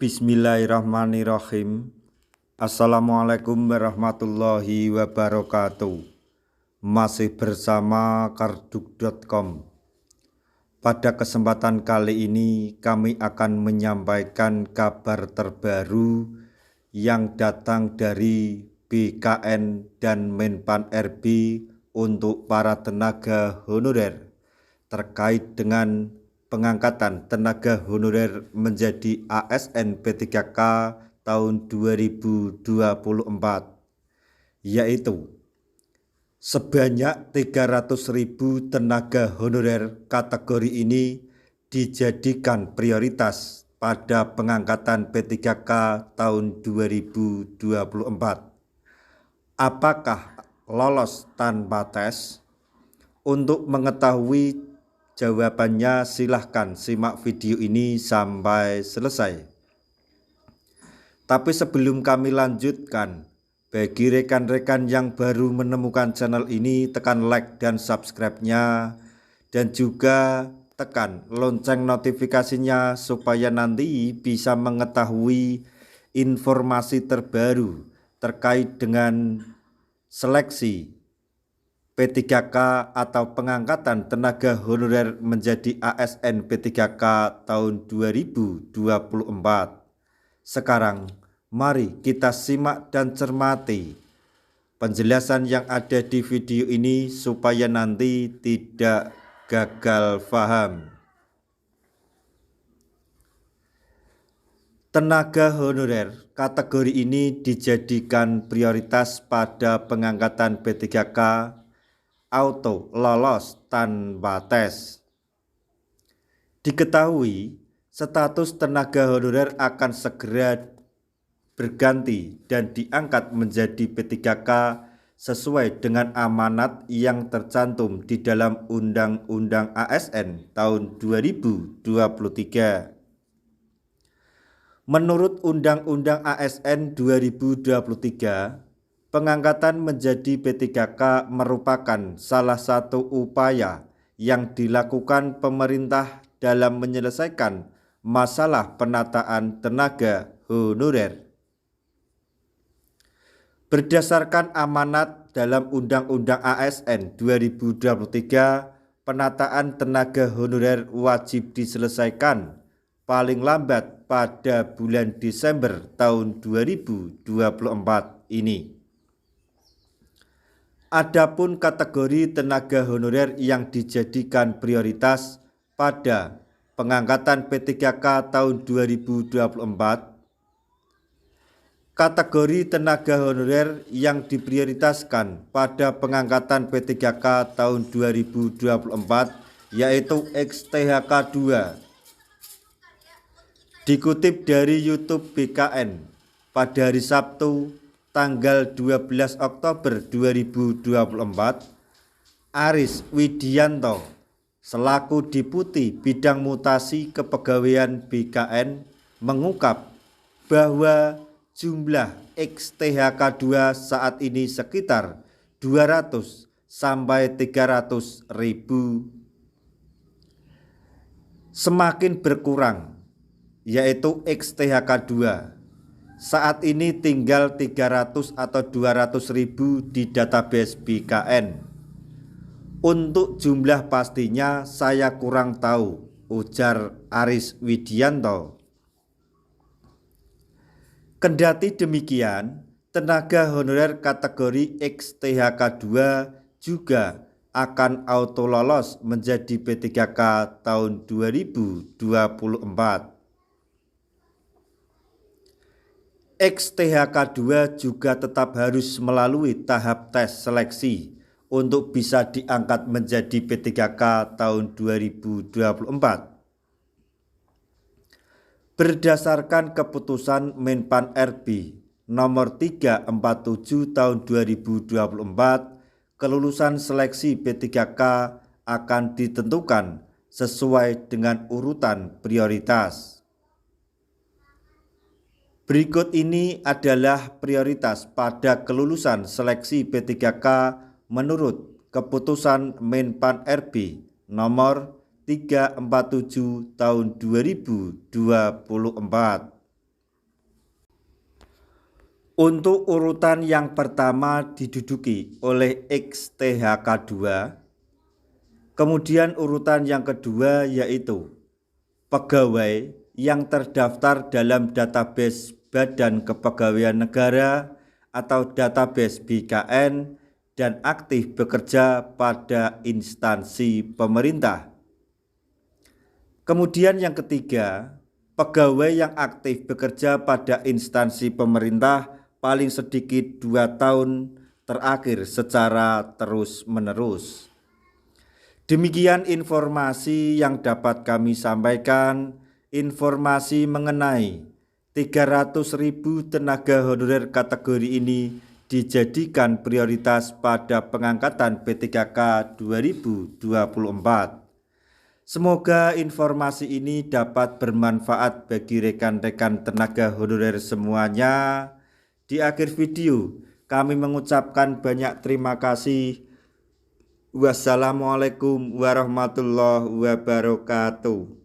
Bismillahirrahmanirrahim. Assalamualaikum warahmatullahi wabarakatuh. Masih bersama karduk.com. Pada kesempatan kali ini kami akan menyampaikan kabar terbaru yang datang dari BKN dan Menpan RB untuk para tenaga honorer terkait dengan pengangkatan tenaga honorer menjadi ASN P3K tahun 2024, yaitu sebanyak 300.000 tenaga honorer kategori ini dijadikan prioritas pada pengangkatan P3K tahun 2024. Apakah lolos tanpa tes? Untuk mengetahui jawabannya silahkan simak video ini sampai selesai. Tapi sebelum kami lanjutkan, bagi rekan-rekan yang baru menemukan channel ini, tekan like dan subscribe-nya, dan juga tekan lonceng notifikasinya supaya nanti bisa mengetahui informasi terbaru terkait dengan seleksi P3K atau pengangkatan tenaga honorer menjadi ASN P3K tahun 2024. Sekarang mari kita simak dan cermati penjelasan yang ada di video ini supaya nanti tidak gagal paham. Tenaga honorer kategori ini dijadikan prioritas pada pengangkatan P3K auto lolos tanpa tes. Diketahui status tenaga honorer akan segera berganti dan diangkat menjadi P3K sesuai dengan amanat yang tercantum di dalam Undang-Undang ASN tahun 2023. Menurut Undang-Undang ASN 2023, pengangkatan menjadi P3K merupakan salah satu upaya yang dilakukan pemerintah dalam menyelesaikan masalah penataan tenaga honorer. Berdasarkan amanat dalam Undang-Undang ASN 2023, penataan tenaga honorer wajib diselesaikan paling lambat pada bulan Desember tahun 2024 ini. Adapun kategori tenaga honorer yang dijadikan prioritas pada pengangkatan P3K tahun 2024, kategori tenaga honorer yang diprioritaskan pada pengangkatan P3K tahun 2024 yaitu XTHK 2. Dikutip dari YouTube BKN pada hari Sabtu tanggal 12 Oktober 2024, Aris Widianto selaku Deputi Bidang Mutasi Kepegawaian BKN mengungkap bahwa jumlah XTHK 2 saat ini sekitar 200 sampai 300 ribu, semakin berkurang, yaitu XTHK 2 saat ini tinggal 300 atau 200 ribu di database BKN. Untuk jumlah pastinya saya kurang tahu, ujar Aris Widianto. Kendati demikian, tenaga honorer kategori XTHK 2 juga akan auto lolos menjadi P3K tahun 2024. XTHK 2 juga tetap harus melalui tahap tes seleksi untuk bisa diangkat menjadi P3K tahun 2024. Berdasarkan keputusan Menpan RB nomor 347 tahun 2024, kelulusan seleksi P3K akan ditentukan sesuai dengan urutan prioritas. Berikut ini adalah prioritas pada kelulusan seleksi P3K menurut Keputusan Menpan RB nomor 347 tahun 2024. Untuk urutan yang pertama diduduki oleh XTHK2, kemudian urutan yang kedua yaitu pegawai yang terdaftar dalam database Badan Kepegawaian Negara atau database BKN dan aktif bekerja pada instansi pemerintah. Kemudian yang ketiga, pegawai yang aktif bekerja pada instansi pemerintah paling sedikit 2 tahun terakhir secara terus-menerus. Demikian informasi yang dapat kami sampaikan, informasi mengenai 300.000 tenaga honorer kategori ini dijadikan prioritas pada pengangkatan P3K 2024. Semoga informasi ini dapat bermanfaat bagi rekan-rekan tenaga honorer semuanya. Di akhir video, kami mengucapkan banyak terima kasih. Wassalamualaikum warahmatullahi wabarakatuh.